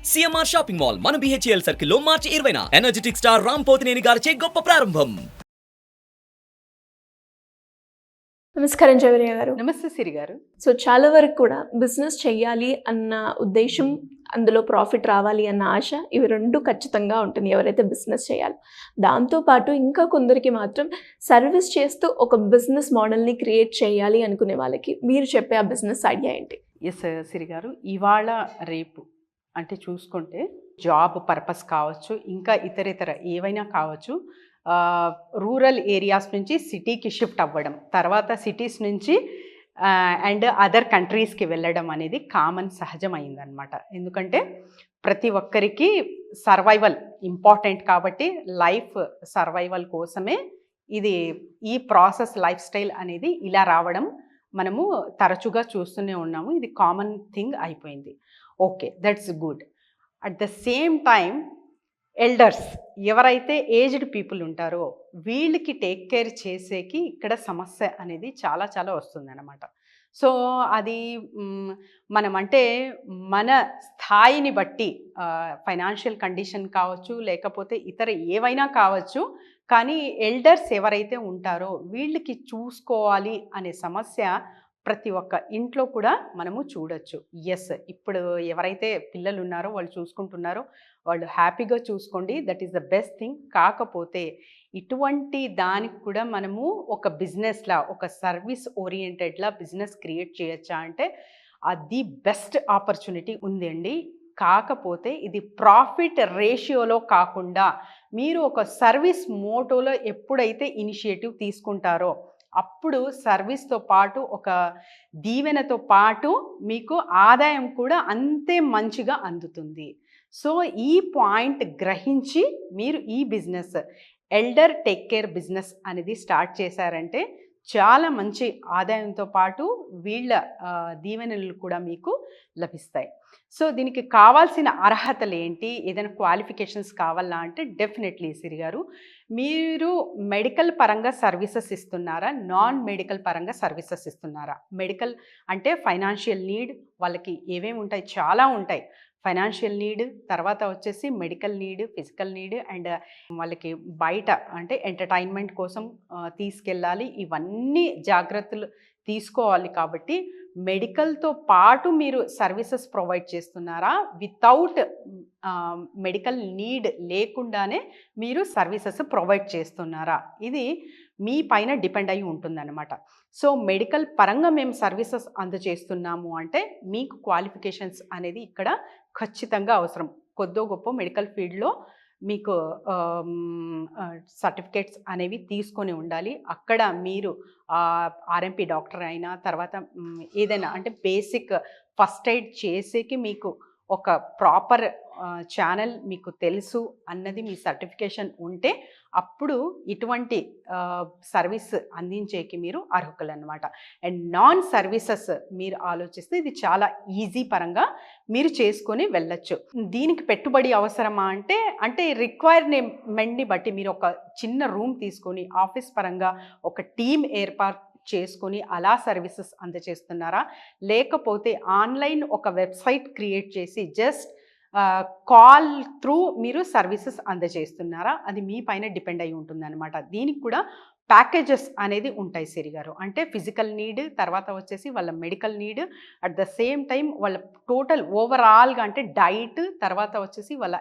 CMR shopping mall మన BHEL సర్కిల్లో మార్చి 20న energetic star Ram Pothineni గారిచే గొప్ప ప్రారంభం. నమస్కారం జవరియా గారు. నమస్తే సిరి గారు. సో చాలా వరకు కూడా బిజినెస్ చెయ్యాలి అన్న ఉద్దేశం, అందులో ప్రాఫిట్ రావాలి అన్న ఆశ, ఇవి రెండు ఖచ్చితంగా ఉంటుంది ఎవరైతే బిజినెస్ చేయాలి. దాంతోపాటు ఇంకా కొందరికి మాత్రం సర్వీస్ చేస్తూ ఒక బిజినెస్ మోడల్ని క్రియేట్ చేయాలి అనుకునే వాళ్ళకి మీరు చెప్పే ఆ బిజినెస్ ఐడియా ఏంటి? ఎస్ సిరి గారు, ఇవాళ రేపు అంటే చూసుకుంటే జాబ్ పర్పస్ కావచ్చు, ఇంకా ఇతర ఏవైనా కావచ్చు, రూరల్ ఏరియాస్ నుంచి సిటీకి షిఫ్ట్ అవ్వడం, తర్వాత సిటీస్ నుంచి అండ్ అదర్ కంట్రీస్కి వెళ్ళడం అనేది కామన్ సహజమైందనమాట. ఎందుకంటే ప్రతి ఒక్కరికి సర్వైవల్ ఇంపార్టెంట్ కాబట్టి లైఫ్ సర్వైవల్ కోసమే ఈ ప్రాసెస్ లైఫ్ స్టైల్ అనేది ఇలా రావడం మనము తరచుగా చూస్తూనే ఉన్నాము. ఇది కామన్ థింగ్ అయిపోయింది. Okay, that's good. At the same time elders ఎవరైతే ఏజ్డ్ పీపుల్ ఉంటారో వీళ్ళకి టేక్ కేర్ చేసేకి ఇక్కడ సమస్య అనేది చాలా చాలా వస్తుందన్నమాట. సో అది మనం అంటే మన స్థాయిని బట్టి ఫైనాన్షియల్ కండిషన్ కావచ్చు, లేకపోతే ఇతర ఏవైనా కావచ్చు, కానీ ఎల్డర్స్ ఎవరైతే ఉంటారో వీళ్ళకి చూసుకోవాలి అనే సమస్య ప్రతి ఒక్క ఇంట్లో కూడా మనము చూడొచ్చు. ఎస్, ఇప్పుడు ఎవరైతే పిల్లలు ఉన్నారో వాళ్ళు చూసుకుంటున్నారో వాళ్ళు హ్యాపీగా చూసుకోండి, that is the best thing. కాకపోతే ఇటువంటి దానికి కూడా మనము ఒక బిజినెస్లా, ఒక సర్వీస్ ఓరియంటెడ్లా బిజినెస్ క్రియేట్ చేయొచ్చా అంటే అది బెస్ట్ ఆపర్చునిటీ ఉందండి. కాకపోతే ఇది ప్రాఫిట్ రేషియోలో కాకుండా మీరు ఒక సర్వీస్ మోటోలో ఎప్పుడైతే ఇనిషియేటివ్ తీసుకుంటారో అప్పుడు సర్వీస్తో పాటు ఒక దీవెనతో పాటు మీకు ఆదాయం కూడా అంతే మంచిగా అందుతుంది. సో ఈ పాయింట్ గ్రహించి మీరు ఈ business elder take care business అనేది స్టార్ట్ చేశారంటే చాలా మంచి ఆదాయంతో పాటు వీళ్ళ దీవెనలు కూడా మీకు లభిస్తాయి. సో దీనికి కావాల్సిన అర్హతలు ఏంటి, ఏదైనా క్వాలిఫికేషన్స్ కావాలా అంటే డెఫినెట్లీ సిరి గారు, మీరు మెడికల్ పరంగా సర్వీసెస్ ఇస్తున్నారా, నాన్ మెడికల్ పరంగా సర్వీసెస్ ఇస్తున్నారా? మెడికల్ అంటే ఫైనాన్షియల్ నీడ్ వాళ్ళకి ఏమేమి ఉంటాయి, చాలా ఉంటాయి. ఫైనాన్షియల్ నీడ్, తర్వాత వచ్చేసి medical need, physical need, and వాళ్ళకి బయట అంటే ఎంటర్టైన్మెంట్ కోసం తీసుకెళ్ళాలి. ఇవన్నీ జాగ్రత్తలు తీసుకోవాలి. కాబట్టి మెడికల్తో పాటు మీరు సర్వీసెస్ ప్రొవైడ్ చేస్తున్నారా, వితౌట్ మెడికల్ నీడ్ లేకుండానే మీరు సర్వీసెస్ ప్రొవైడ్ చేస్తున్నారా? ఇది మీ పైన డిపెండ్ అయి ఉంటుందన్నమాట. సో మెడికల్ పరంగా మేము సర్వీసెస్ అందజేస్తున్నాము అంటే మీకు క్వాలిఫికేషన్స్ అనేది ఇక్కడ ఖచ్చితంగా అవసరం. కొద్దో గొప్ప మెడికల్ ఫీల్డ్లో మీకు సర్టిఫికేట్స్ అనేవి తీసుకొని ఉండాలి. అక్కడ మీరు ఆర్ఎంపీ డాక్టర్ అయినా, తర్వాత ఏదైనా అంటే బేసిక్ ఫస్ట్ ఎయిడ్ చేసేకి మీకు ఒక ప్రాపర్ ఛానల్ మీకు తెలుసు అన్నది మీ సర్టిఫికేషన్ ఉంటే అప్పుడు ఇటువంటి సర్వీస్ అందించేకి మీరు అర్హులు అన్నమాట. అండ్ నాన్ సర్వీసెస్ మీరు ఆలోచిస్తే ఇది చాలా ఈజీ పరంగా మీరు చేసుకొని వెళ్ళచ్చు. దీనికి పెట్టుబడి అవసరమా అంటే రిక్వైర్మెంట్ని బట్టి మీరు ఒక చిన్న రూమ్ తీసుకొని ఆఫీస్ పరంగా ఒక టీం ఏర్పాటు చేసుకొని అలా సర్వీసెస్ అందజేస్తున్నారా, లేకపోతే ఆన్లైన్ ఒక వెబ్సైట్ క్రియేట్ చేసి జస్ట్ కాల్ త్రూ మీరు సర్వీసెస్ అందజేస్తున్నారా? అది మీ పైన డిపెండ్ అయి ఉంటుందన్నమాట. దీనికి కూడా ప్యాకేజెస్ అనేది ఉంటాయి సిరి గారు. అంటే ఫిజికల్ నీడ్, తర్వాత వచ్చేసి వాళ్ళ medical need, at the same time వాళ్ళ టోటల్ ఓవరాల్గా అంటే డైట్, తర్వాత వచ్చేసి వాళ్ళ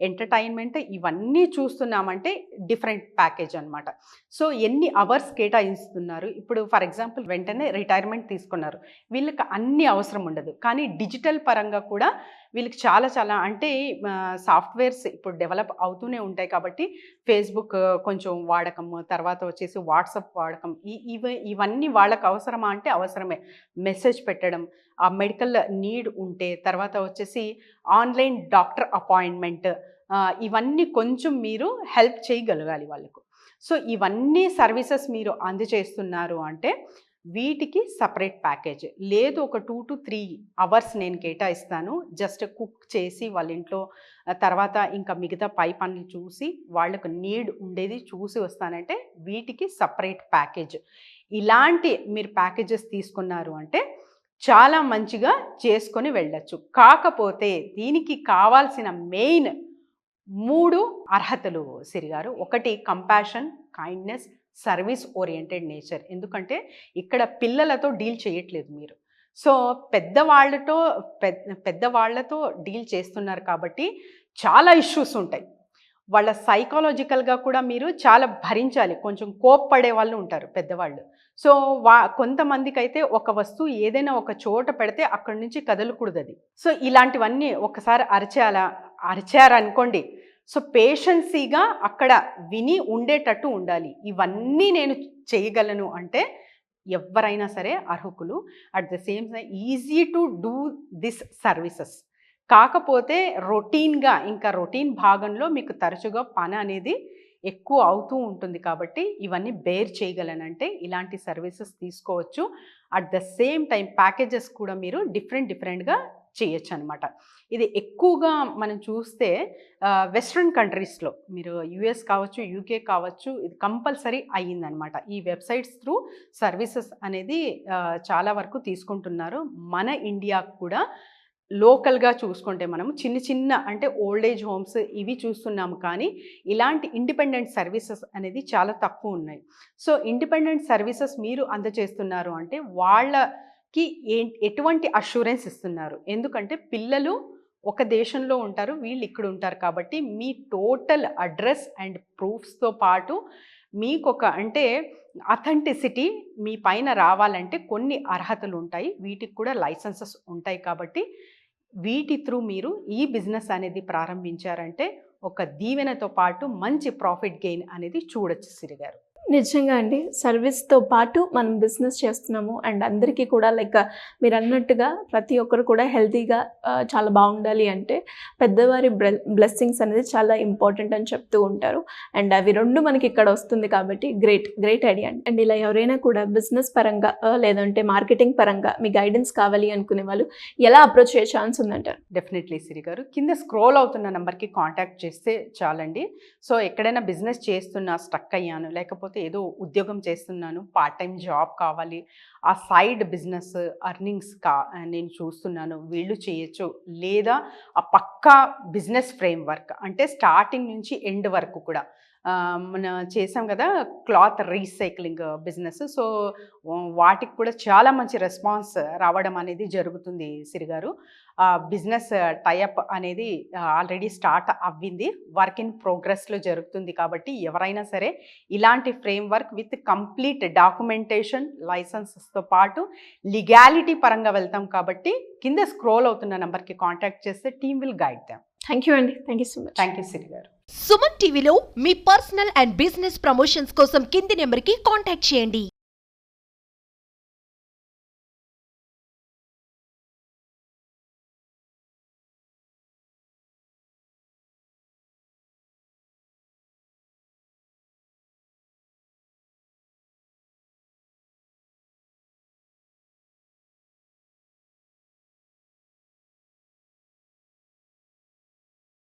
ఎంటర్టైన్మెంట్, ఇవన్నీ చూస్తున్నామంటే డిఫరెంట్ ప్యాకేజ్ అనమాట. సో ఎన్ని అవర్స్ కేటాయిస్తున్నారు, ఇప్పుడు ఫర్ ఎగ్జాంపుల్ వెంటనే రిటైర్మెంట్ తీసుకున్నారు, వీళ్ళకి అన్ని అవసరం ఉండదు. కానీ డిజిటల్ పరంగా కూడా వీళ్ళకి చాలా చాలా అంటే సాఫ్ట్వేర్స్ ఇప్పుడు డెవలప్ అవుతూనే ఉంటాయి. కాబట్టి ఫేస్బుక్ కొంచెం వాడకం, తర్వాత వచ్చేసి వాట్సాప్ వాడకం, ఇవన్నీ వాళ్ళకి అవసరమా అంటే అవసరమే. మెసేజ్ పెట్టడం, ఆ మెడికల్ నీడ్ ఉంటే, తర్వాత వచ్చేసి ఆన్లైన్ డాక్టర్ అపాయింట్మెంట్, ఇవన్నీ కొంచెం మీరు హెల్ప్ చేయగలగాలి వాళ్ళకు. సో ఇవన్నీ సర్వీసెస్ మీరు అందజేస్తున్నారు అంటే వీటికి సపరేట్ ప్యాకేజ్ లేదు. ఒక 2 to 3 అవర్స్ నేను కేటాయిస్తాను జస్ట్ కుక్ చేసి వాళ్ళ ఇంట్లో, తర్వాత ఇంకా మిగతా పై పనులు చూసి వాళ్ళకు నీడ్ ఉండేది చూసి వస్తానంటే వీటికి సపరేట్ ప్యాకేజ్. ఇలాంటి మీరు ప్యాకేజెస్ తీసుకున్నారు అంటే చాలా మంచిగా చేసుకొని వెళ్ళచ్చు. కాకపోతే దీనికి కావాల్సిన మెయిన్ 3 అర్హతలు సిరిగారు. ఒకటి compassion, kindness, service oriented nature. ఎందుకంటే ఇక్కడ పిల్లలతో డీల్ చేయట్లేదు మీరు. సో పెద్దవాళ్ళతో డీల్ చేస్తున్నారు కాబట్టి చాలా ఇష్యూస్ ఉంటాయి. వాళ్ళ సైకాలజికల్గా కూడా మీరు చాలా భరించాలి. కొంచెం కోప్పడే వాళ్ళు ఉంటారు పెద్దవాళ్ళు. సో కొంతమందికి అయితే ఒక వస్తువు ఏదైనా ఒక చోట పెడితే అక్కడి నుంచి కదలకూడదు అది. సో ఇలాంటివన్నీ ఒకసారి అరిచారనుకోండి, సో పేషెన్సీగా అక్కడ విని ఉండేటట్టు ఉండాలి. ఇవన్నీ నేను చేయగలను అంటే ఎవరైనా సరే అర్హుకులు. At the same time easy to do this services. కాకపోతే రొటీన్ భాగంలో మీకు తరచుగా పని అనేది ఎక్కువ అవుతూ ఉంటుంది కాబట్టి ఇవన్నీ బేర్ చేయగలనంటే ఇలాంటి సర్వీసెస్ తీసుకోవచ్చు. At the same time packages కూడా మీరు డిఫరెంట్గా చేయొచ్చు అనమాట. ఇది ఎక్కువగా మనం చూస్తే వెస్ట్రన్ కంట్రీస్లో, మీరు యుఎస్ కావచ్చు, యూకే కావచ్చు, ఇది కంపల్సరీ అయ్యిందనమాట. ఈ వెబ్సైట్స్ త్రూ సర్వీసెస్ అనేది చాలా వరకు తీసుకుంటున్నారు. మన ఇండియాకు కూడా లోకల్గా చూసుకుంటే మనం చిన్న అంటే ఓల్డ్ ఏజ్ హోమ్స్ ఇవి చూస్తున్నాము, కానీ ఇలాంటి ఇండిపెండెంట్ సర్వీసెస్ అనేది చాలా తక్కువ ఉన్నాయి. సో ఇండిపెండెంట్ సర్వీసెస్ మీరు అందజేస్తున్నారు అంటే వాళ్ళకి ఎటువంటి అష్యూరెన్స్ ఇస్తున్నారు? ఎందుకంటే పిల్లలు ఒక దేశంలో ఉంటారు, వీళ్ళు ఇక్కడ ఉంటారు కాబట్టి మీ టోటల్ అడ్రస్ అండ్ ప్రూఫ్స్తో పాటు మీకొక అంటే అథెంటిసిటీ మీ పైన రావాలంటే కొన్ని అర్హతలు ఉంటాయి. వీటికి కూడా లైసెన్సెస్ ఉంటాయి కాబట్టి వీటి త్రూ మీరు ఈ బిజినెస్ అనేది ప్రారంభించారంటే ఒక దీవెనతో పాటు మంచి ప్రాఫిట్ గెయిన్ అనేది చూడొచ్చు సిరిగారు. నిజంగా అండి, సర్వీస్తో పాటు మనం బిజినెస్ చేస్తున్నాము అండ్ అందరికీ కూడా లైక్ మీరు అన్నట్టుగా ప్రతి ఒక్కరు కూడా హెల్తీగా చాలా బాగుండాలి అంటే పెద్దవారి బ్లెస్సింగ్స్ అనేది చాలా ఇంపార్టెంట్ అని చెప్తూ ఉంటారు. అండ్ అవి రెండు మనకి ఇక్కడ వస్తుంది కాబట్టి గ్రేట్ ఐడియా అండి. అండ్ ఇలా ఎవరైనా కూడా బిజినెస్ పరంగా లేదంటే మార్కెటింగ్ పరంగా మీ గైడెన్స్ కావాలి అనుకునే వాళ్ళు ఎలా అప్రోచ్ అయ్యే ఛాన్స్ ఉందంటారు? డెఫినెట్లీ సిరి గారు, కింద స్క్రోల్ అవుతున్న నెంబర్కి కాంటాక్ట్ చేస్తే చాలండి. సో ఎక్కడైనా బిజినెస్ చేస్తున్నా స్టక్ అయ్యాను, లేకపోతే ఏదో ఉద్యోగం చేస్తున్నాను, పార్ట్ టైం జాబ్ కావాలి, ఆ సైడ్ బిజినెస్ అర్నింగ్స్ నేను చూస్తున్నాను, వీళ్ళు చేయొచ్చు, లేదా ఆ పక్కా బిజినెస్ ఫ్రేమ్వర్క్ అంటే స్టార్టింగ్ నుంచి ఎండ్ వరకు కూడా మన చేసాం కదా క్లాత్ రీసైక్లింగ్ బిజినెస్. సో వాటికి కూడా చాలా మంచి రెస్పాన్స్ రావడం అనేది జరుగుతుంది సిరిగారు. బిజినెస్ టైఅప్ అనేది ఆల్రెడీ స్టార్ట్ అవ్వింది, వర్క్ ఇన్ ప్రోగ్రెస్లో జరుగుతుంది. కాబట్టి ఎవరైనా సరే ఇలాంటి ఫ్రేమ్వర్క్ విత్ కంప్లీట్ డాక్యుమెంటేషన్, లైసెన్సెస్తో పాటు లీగాలిటీ పరంగా వెళ్తాం కాబట్టి కింద స్క్రోల్ అవుతున్న నెంబర్కి కాంటాక్ట్ చేస్తే team will guide them. Thank you అండి, thank you so much. Thank you Siri garu. Suman టీవీలో మీ పర్సనల్ అండ్ బిజినెస్ ప్రమోషన్స్ కోసం కింది నెంబర్కి కాంటాక్ట్ చేయండి.